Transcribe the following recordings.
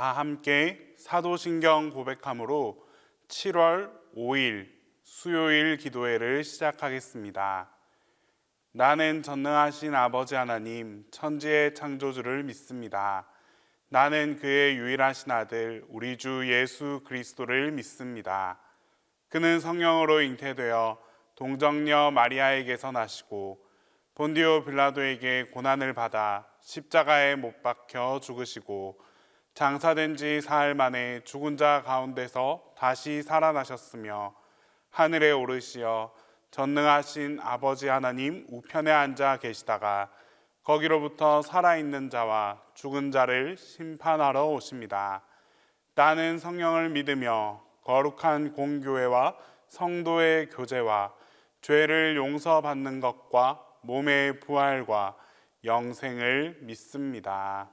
다 함께 사도신경 고백함으로 7월 5일 수요일 기도회를 시작하겠습니다. 나는 전능하신 아버지 하나님, 천지의 창조주를 믿습니다. 나는 그의 유일하신 아들, 우리 주 예수 그리스도를 믿습니다. 그는 성령으로 잉태되어 동정녀 마리아에게서 나시고 본디오 빌라도에게 고난을 받아 십자가에 못 박혀 죽으시고 장사된 지 사흘 만에 죽은 자 가운데서 다시 살아나셨으며 하늘에 오르시어 전능하신 아버지 하나님 우편에 앉아 계시다가 거기로부터 살아있는 자와 죽은 자를 심판하러 오십니다. 나는 성령을 믿으며 거룩한 공교회와 성도의 교제와 죄를 용서받는 것과 몸의 부활과 영생을 믿습니다.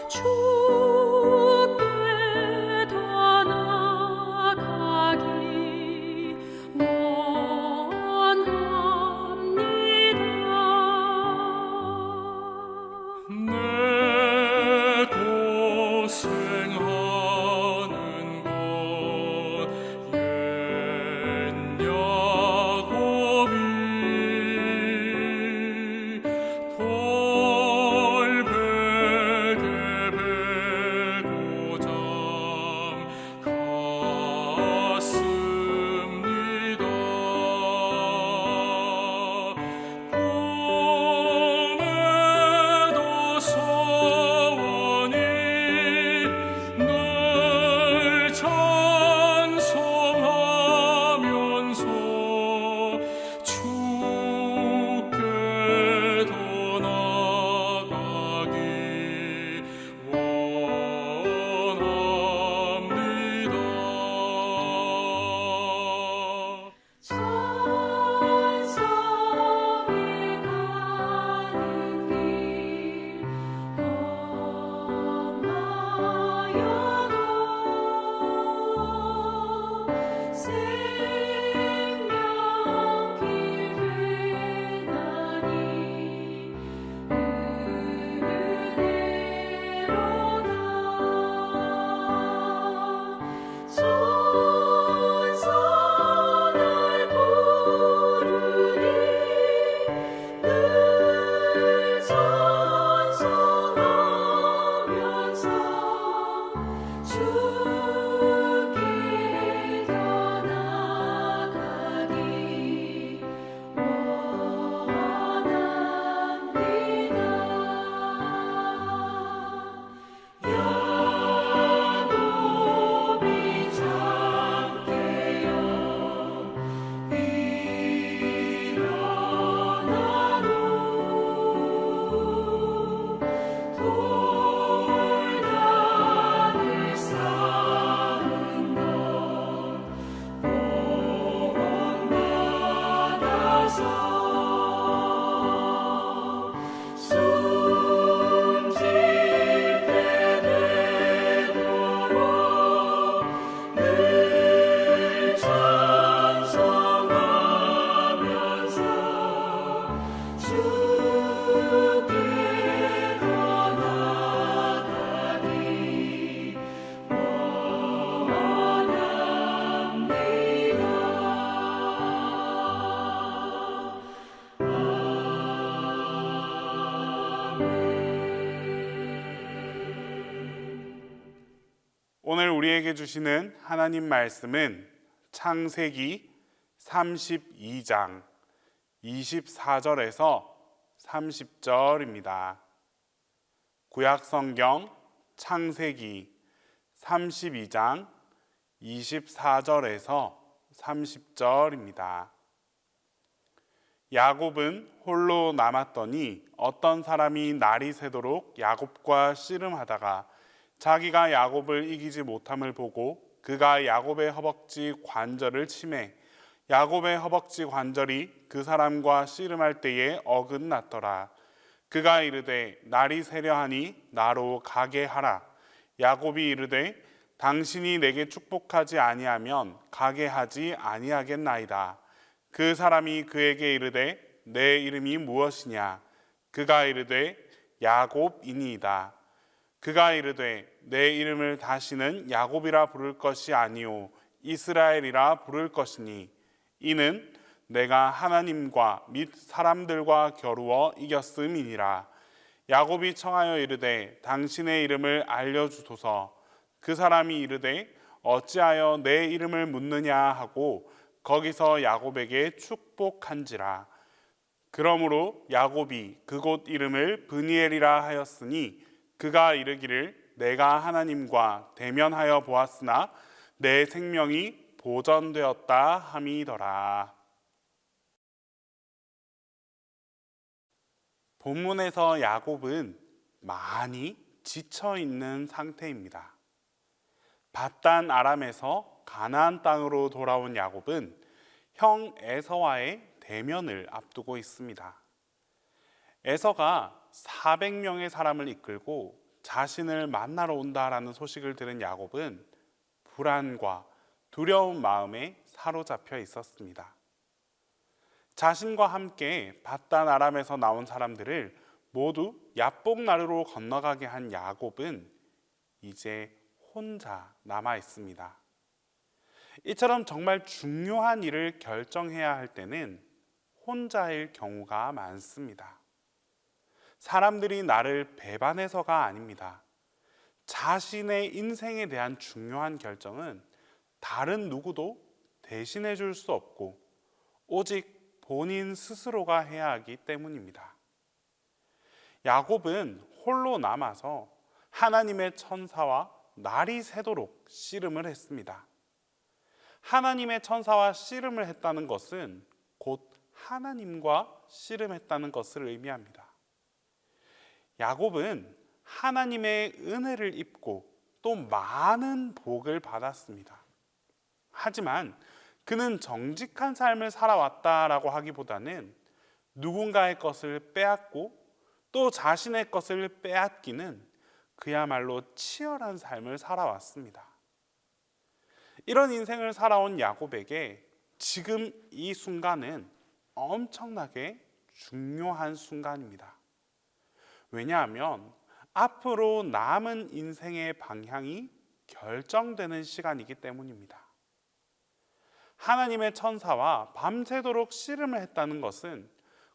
주께 더 나아가기 원합니다. 내 고생하는 것 옛 야곱이 돌베개 베고 잠갔습니다. 꿈에도 소원이 늘 찬송하면서 주께 더 나아가기 원합니다. 천성에 가는 길 험하여도 생명길 되나니 은혜로다. 천사 날 부르니 늘 찬송하면서 주께 더 나아가기 원합니다. 야곱이 잠깨어 일어나노 돌다를 쌓은 것 본받아서 숨짓게 되도록 늘 찬송하면서 주께 더 나아가기 원합니다. 오늘 우리에게 주시는 하나님 말씀은 창세기 32장 24절에서 30절입니다. 구약성경 창세기 32장 24절에서 30절입니다. 야곱은 홀로 남았더니 어떤 사람이 날이 새도록 야곱과 씨름하다가 자기가 야곱을 이기지 못함을 보고 그가 야곱의 허벅지 관절을 치매 야곱의 허벅지 관절이 그 사람과 씨름할 때에 어긋났더라. 그가 이르되 날이 새려하니 나로 가게 하라. 야곱이 이르되 당신이 내게 축복하지 아니하면 가게 하지 아니하겠나이다. 그 사람이 그에게 이르되 내 이름이 무엇이냐? 그가 이르되 야곱이니이다. 그가 이르되 내 이름을 다시는 야곱이라 부를 것이 아니요 이스라엘이라 부를 것이니 이는 내가 하나님과 및 사람들과 겨루어 이겼음이니라. 야곱이 청하여 이르되 당신의 이름을 알려주소서. 그 사람이 이르되 어찌하여 내 이름을 묻느냐 하고 거기서 야곱에게 축복한지라. 그러므로 야곱이 그곳 이름을 브니엘이라 하였으니 그가 이르기를 내가 하나님과 대면하여 보았으나 내 생명이 보전되었다 함이더라. 본문에서 야곱은 많이 지쳐 있는 상태입니다. 밧단 아람에서 가나안 땅으로 돌아온 야곱은 형 에서와의 대면을 앞두고 있습니다. 에서가 400명의 사람을 이끌고 자신을 만나러 온다라는 소식을 들은 야곱은 불안과 두려운 마음에 사로잡혀 있었습니다. 자신과 함께 밧단 아람에서 나온 사람들을 모두 야복 나루로 건너가게 한 야곱은 이제 혼자 남아 있습니다. 이처럼 정말 중요한 일을 결정해야 할 때는 혼자일 경우가 많습니다. 사람들이 나를 배반해서가 아닙니다. 자신의 인생에 대한 중요한 결정은 다른 누구도 대신해 줄 수 없고 오직 본인 스스로가 해야 하기 때문입니다. 야곱은 홀로 남아서 하나님의 천사와 날이 새도록 씨름을 했습니다. 하나님의 천사와 씨름을 했다는 것은 곧 하나님과 씨름했다는 것을 의미합니다. 야곱은 하나님의 은혜를 입고 또 많은 복을 받았습니다. 하지만 그는 정직한 삶을 살아왔다라고 하기보다는 누군가의 것을 빼앗고 또 자신의 것을 빼앗기는 그야말로 치열한 삶을 살아왔습니다. 이런 인생을 살아온 야곱에게 지금 이 순간은 엄청나게 중요한 순간입니다. 왜냐하면 앞으로 남은 인생의 방향이 결정되는 시간이기 때문입니다. 하나님의 천사와 밤새도록 씨름을 했다는 것은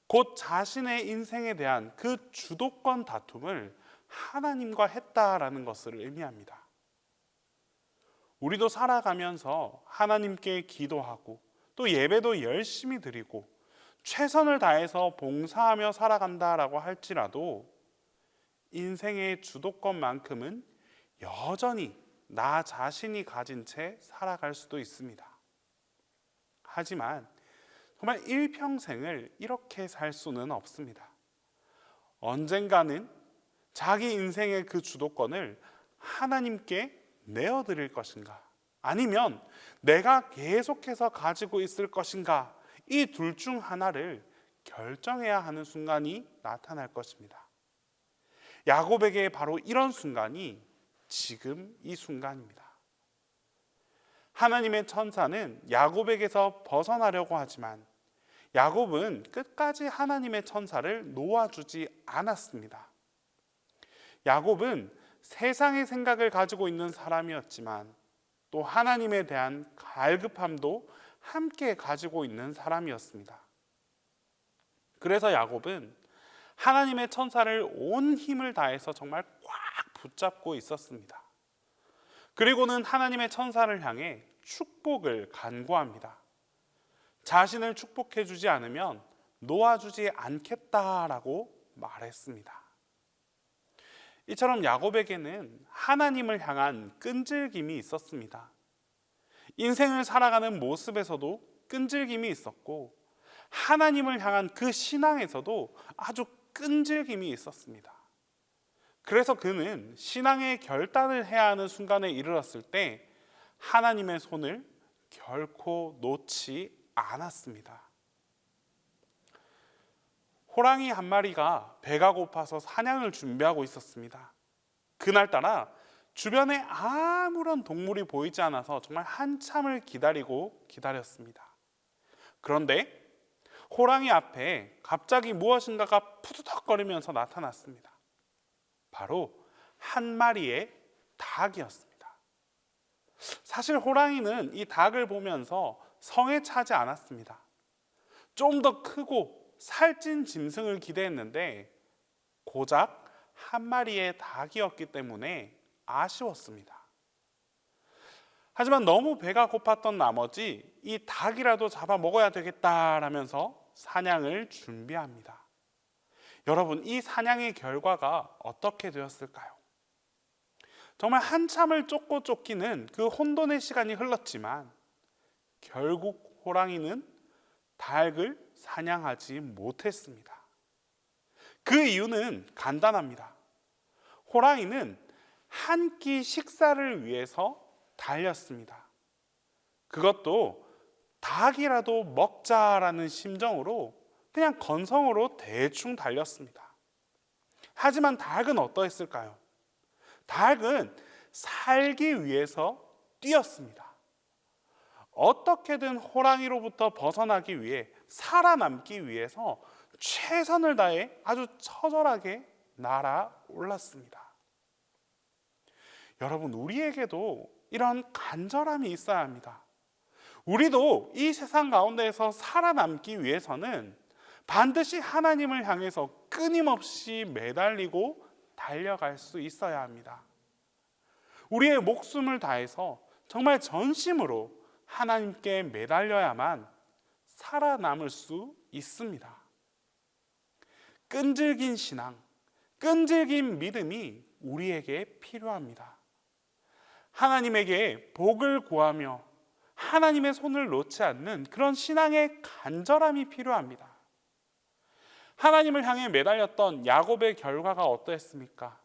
곧 자신의 인생에 대한 그 주도권 다툼을 하나님과 했다라는 것을 의미합니다. 우리도 살아가면서 하나님께 기도하고 또 예배도 열심히 드리고 최선을 다해서 봉사하며 살아간다라고 할지라도 인생의 주도권만큼은 여전히 나 자신이 가진 채 살아갈 수도 있습니다. 하지만 정말 일평생을 이렇게 살 수는 없습니다. 언젠가는 자기 인생의 그 주도권을 하나님께 내어드릴 것인가, 아니면 내가 계속해서 가지고 있을 것인가, 이 둘 중 하나를 결정해야 하는 순간이 나타날 것입니다. 야곱에게 바로 이런 순간이 지금 이 순간입니다. 하나님의 천사는 야곱에게서 벗어나려고 하지만 야곱은 끝까지 하나님의 천사를 놓아주지 않았습니다. 야곱은 세상의 생각을 가지고 있는 사람이었지만 또 하나님에 대한 갈급함도 함께 가지고 있는 사람이었습니다. 그래서 야곱은 하나님의 천사를 온 힘을 다해서 정말 꽉 붙잡고 있었습니다. 그리고는 하나님의 천사를 향해 축복을 간구합니다. 자신을 축복해 주지 않으면 놓아주지 않겠다라고 말했습니다. 이처럼 야곱에게는 하나님을 향한 끈질김이 있었습니다. 인생을 살아가는 모습에서도 끈질김이 있었고 하나님을 향한 그 신앙에서도 아주 끈질김이 있었습니다. 그래서 그는 신앙의 결단을 해야 하는 순간에 이르렀을 때 하나님의 손을 결코 놓지 않았습니다. 호랑이 한 마리가 배가 고파서 사냥을 준비하고 있었습니다. 그날따라 주변에 아무런 동물이 보이지 않아서 정말 한참을 기다렸습니다. 그런데 호랑이 앞에 갑자기 무엇인가가 푸드덕거리면서 나타났습니다. 바로 한 마리의 닭이었습니다. 사실 호랑이는 이 닭을 보면서 성에 차지 않았습니다. 좀 더 크고 살찐 짐승을 기대했는데 고작 한 마리의 닭이었기 때문에 아쉬웠습니다. 하지만 너무 배가 고팠던 나머지 이 닭이라도 잡아 먹어야 되겠다라면서 사냥을 준비합니다. 여러분, 이 사냥의 결과가 어떻게 되었을까요? 정말 한참을 쫓고 쫓기는 그 혼돈의 시간이 흘렀지만 결국 호랑이는 닭을 사냥하지 못했습니다. 그 이유는 간단합니다. 호랑이는 한 끼 식사를 위해서 달렸습니다. 그것도 닭이라도 먹자라는 심정으로 그냥 건성으로 대충 달렸습니다. 하지만 닭은 어떠했을까요? 닭은 살기 위해서 뛰었습니다. 어떻게든 호랑이로부터 벗어나기 위해, 살아남기 위해서 최선을 다해 아주 처절하게 날아올랐습니다. 여러분, 우리에게도 이런 간절함이 있어야 합니다. 우리도 이 세상 가운데에서 살아남기 위해서는 반드시 하나님을 향해서 끊임없이 매달리고 달려갈 수 있어야 합니다. 우리의 목숨을 다해서 정말 전심으로 하나님께 매달려야만 살아남을 수 있습니다. 끈질긴 신앙, 끈질긴 믿음이 우리에게 필요합니다. 하나님에게 복을 구하며 하나님의 손을 놓지 않는 그런 신앙의 간절함이 필요합니다. 하나님을 향해 매달렸던 야곱의 결과가 어떠했습니까?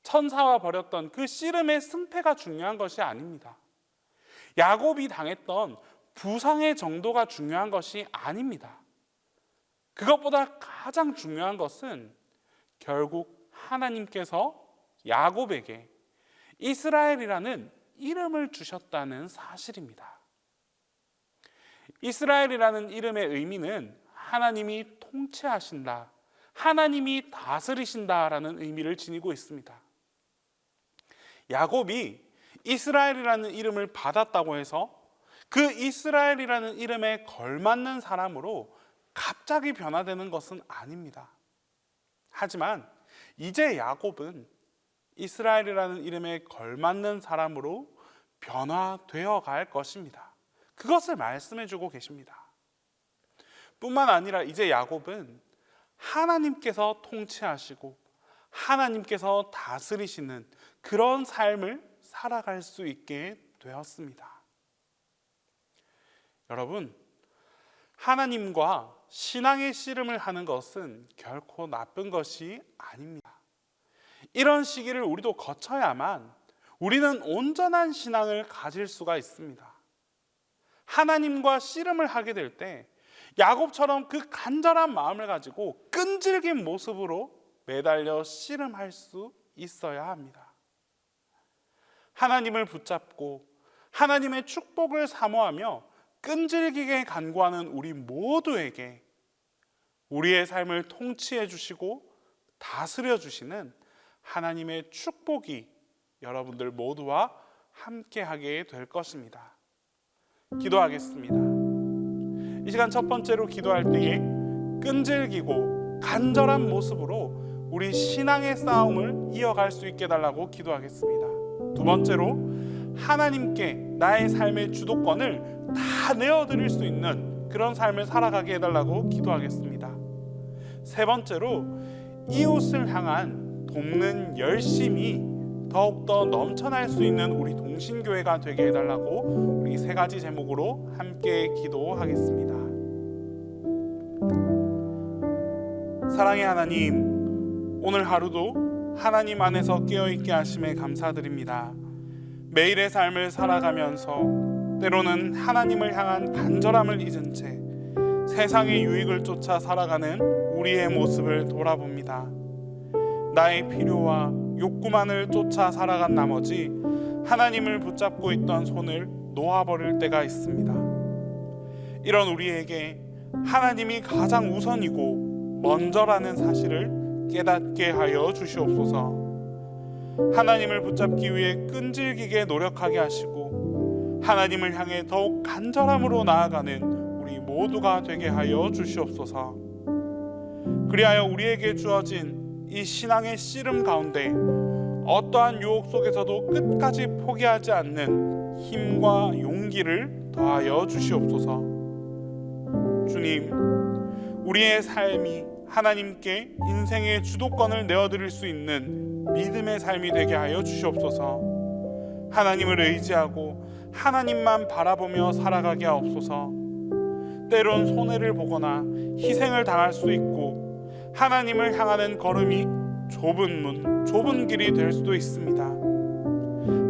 천사와 벌였던 그 씨름의 승패가 중요한 것이 아닙니다. 야곱이 당했던 부상의 정도가 중요한 것이 아닙니다. 그것보다 가장 중요한 것은 결국 하나님께서 야곱에게 이스라엘이라는 이름을 주셨다는 사실입니다. 이스라엘이라는 이름의 의미는 하나님이 통치하신다, 하나님이 다스리신다라는 의미를 지니고 있습니다. 야곱이 이스라엘이라는 이름을 받았다고 해서 그 이스라엘이라는 이름에 걸맞는 사람으로 갑자기 변화되는 것은 아닙니다. 하지만 이제 야곱은 이스라엘이라는 이름에 걸맞는 사람으로 변화되어 갈 것입니다. 그것을 말씀해 주고 계십니다. 뿐만 아니라 이제 야곱은 하나님께서 통치하시고 하나님께서 다스리시는 그런 삶을 살아갈 수 있게 되었습니다. 여러분, 하나님과 신앙의 씨름을 하는 것은 결코 나쁜 것이 아닙니다. 이런 시기를 우리도 거쳐야만 우리는 온전한 신앙을 가질 수가 있습니다. 하나님과 씨름을 하게 될 때 야곱처럼 그 간절한 마음을 가지고 끈질긴 모습으로 매달려 씨름할 수 있어야 합니다. 하나님을 붙잡고 하나님의 축복을 사모하며 끈질기게 간구하는 우리 모두에게 우리의 삶을 통치해 주시고 다스려 주시는 하나님의 축복이 여러분들 모두와 함께하게 될 것입니다. 기도하겠습니다. 이 시간 첫 번째로 기도할 때에 끈질기고 간절한 모습으로 우리 신앙의 싸움을 이어갈 수 있게 해달라고 기도하겠습니다. 두 번째로 하나님께 나의 삶의 주도권을 다 내어드릴 수 있는 그런 삶을 살아가게 해달라고 기도하겠습니다. 세 번째로 이웃을 향한 돕는 열심이 더욱더 넘쳐날 수 있는 우리 동신교회가 되게 해달라고 우리 세 가지 제목으로 함께 기도하겠습니다. 사랑의 하나님, 오늘 하루도 하나님 안에서 깨어있게 하심에 감사드립니다. 매일의 삶을 살아가면서 때로는 하나님을 향한 간절함을 잊은 채 세상의 유익을 쫓아 살아가는 우리의 모습을 돌아봅니다. 나의 필요와 욕구만을 쫓아 살아간 나머지 하나님을 붙잡고 있던 손을 놓아버릴 때가 있습니다. 이런 우리에게 하나님이 가장 우선이고 먼저라는 사실을 깨닫게 하여 주시옵소서. 하나님을 붙잡기 위해 끈질기게 노력하게 하시고 하나님을 향해 더욱 간절함으로 나아가는 우리 모두가 되게 하여 주시옵소서. 그리하여 우리에게 주어진 이 신앙의 씨름 가운데 어떠한 유혹 속에서도 끝까지 포기하지 않는 힘과 용기를 더하여 주시옵소서. 주님, 우리의 삶이 하나님께 인생의 주도권을 내어드릴 수 있는 믿음의 삶이 되게 하여 주시옵소서. 하나님을 의지하고 하나님만 바라보며 살아가게 하옵소서. 때론 손해를 보거나 희생을 당할 수 있고 하나님을 향하는 걸음이 좁은 문, 좁은 길이 될 수도 있습니다.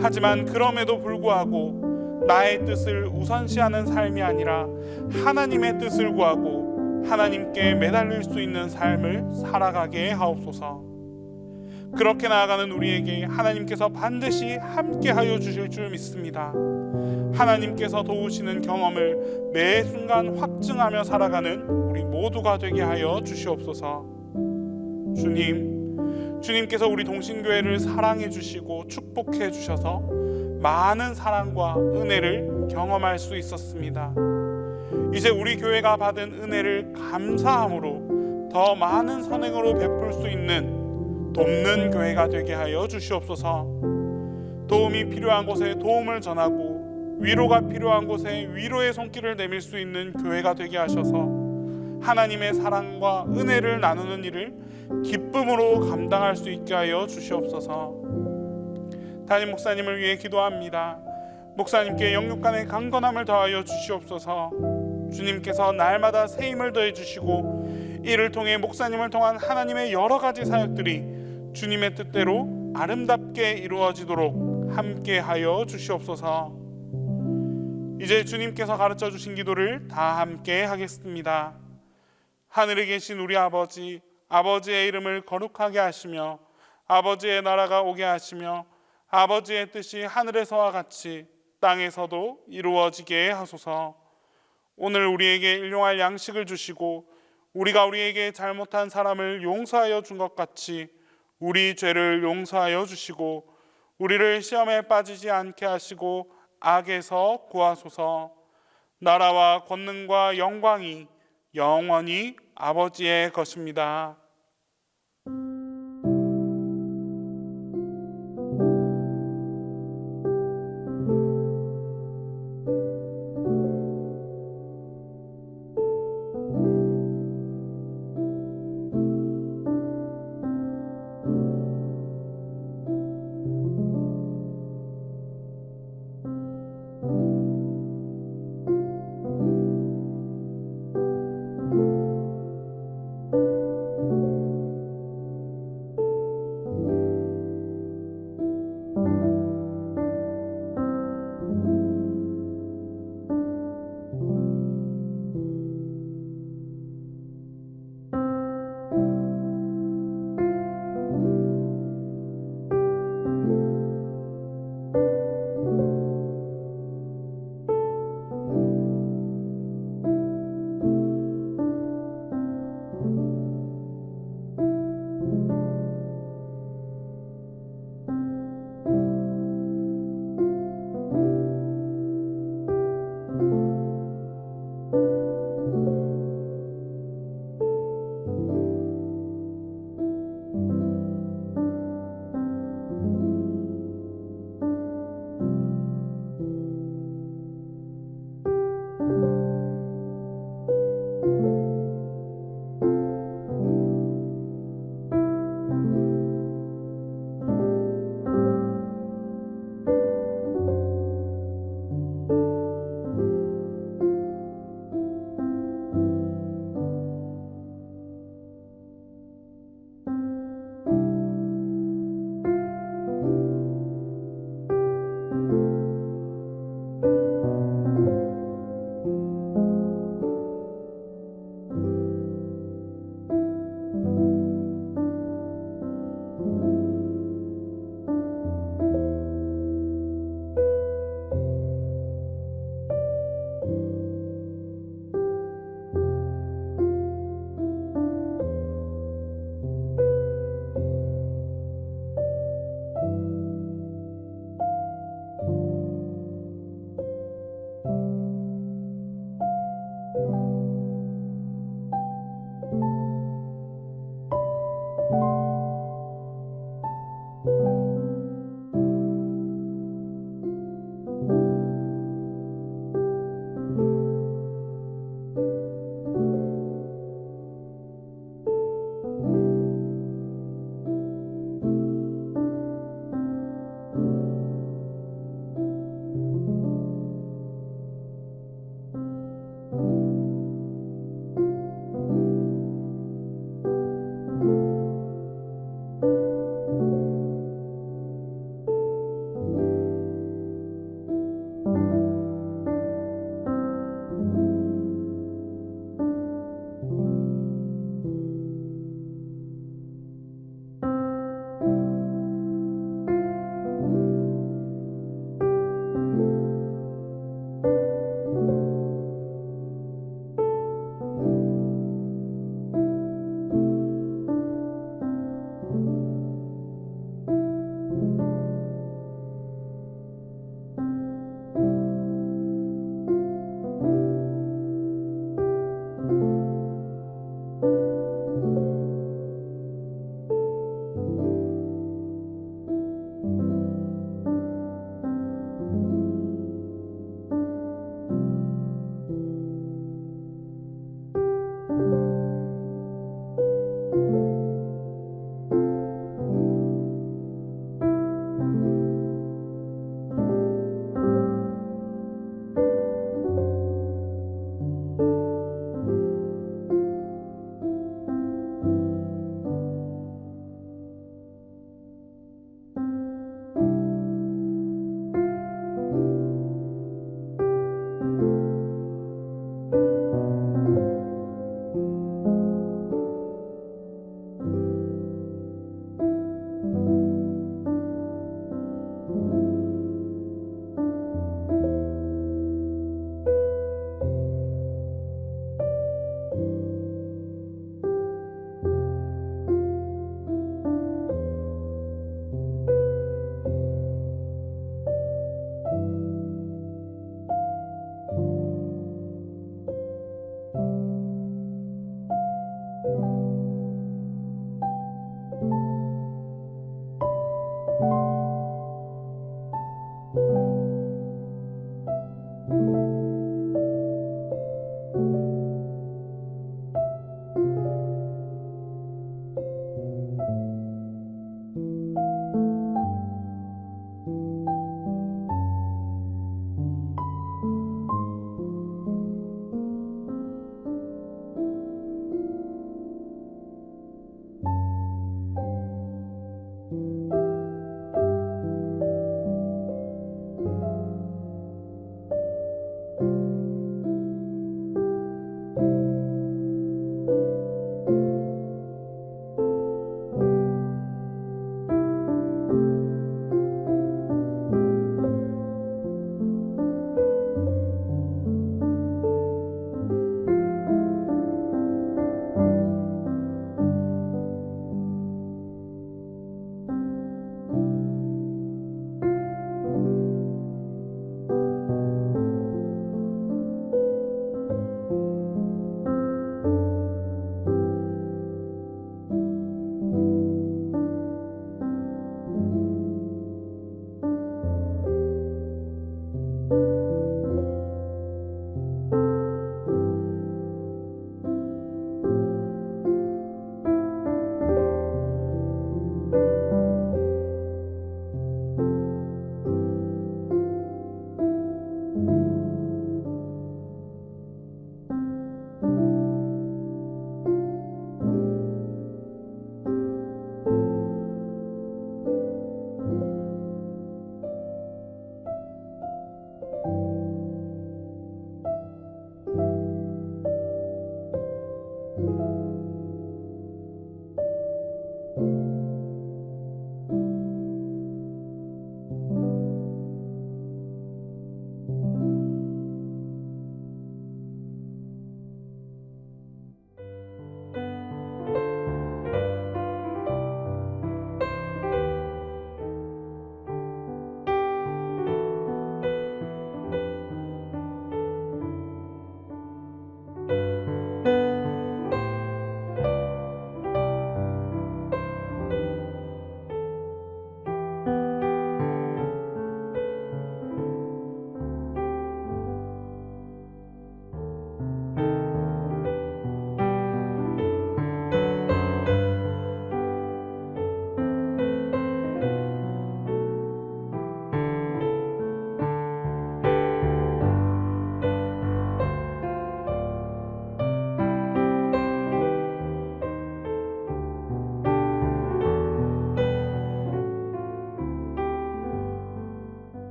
하지만 그럼에도 불구하고 나의 뜻을 우선시하는 삶이 아니라 하나님의 뜻을 구하고 하나님께 매달릴 수 있는 삶을 살아가게 하옵소서. 그렇게 나아가는 우리에게 하나님께서 반드시 함께하여 주실 줄 믿습니다. 하나님께서 도우시는 경험을 매 순간 확증하며 살아가는 우리 모두가 되게 하여 주시옵소서. 주님께서 우리 동신교회를 사랑해 주시고 축복해 주셔서 많은 사랑과 은혜를 경험할 수 있었습니다. 이제 우리 교회가 받은 은혜를 감사함으로 더 많은 선행으로 베풀 수 있는 돕는 교회가 되게 하여 주시옵소서. 도움이 필요한 곳에 도움을 전하고 위로가 필요한 곳에 위로의 손길을 내밀 수 있는 교회가 되게 하셔서 하나님의 사랑과 은혜를 나누는 일을 기쁨으로 감당할 수 있게 하여 주시옵소서. 담임 목사님을 위해 기도합니다. 목사님께 영육간의 강건함을 더하여 주시옵소서. 주님께서 날마다 새 힘을 더해 주시고 이를 통해 목사님을 통한 하나님의 여러 가지 사역들이 주님의 뜻대로 아름답게 이루어지도록 함께하여 주시옵소서. 이제 주님께서 가르쳐 주신 기도를 다 함께 하겠습니다. 하늘에 계신 우리 아버지, 아버지의 이름을 거룩하게 하시며 아버지의 나라가 오게 하시며 아버지의 뜻이 하늘에서와 같이 땅에서도 이루어지게 하소서. 오늘 우리에게 일용할 양식을 주시고 우리가 우리에게 잘못한 사람을 용서하여 준 것 같이 우리 죄를 용서하여 주시고 우리를 시험에 빠지지 않게 하시고 악에서 구하소서. 나라와 권능과 영광이 영원히 아버지의 것입니다.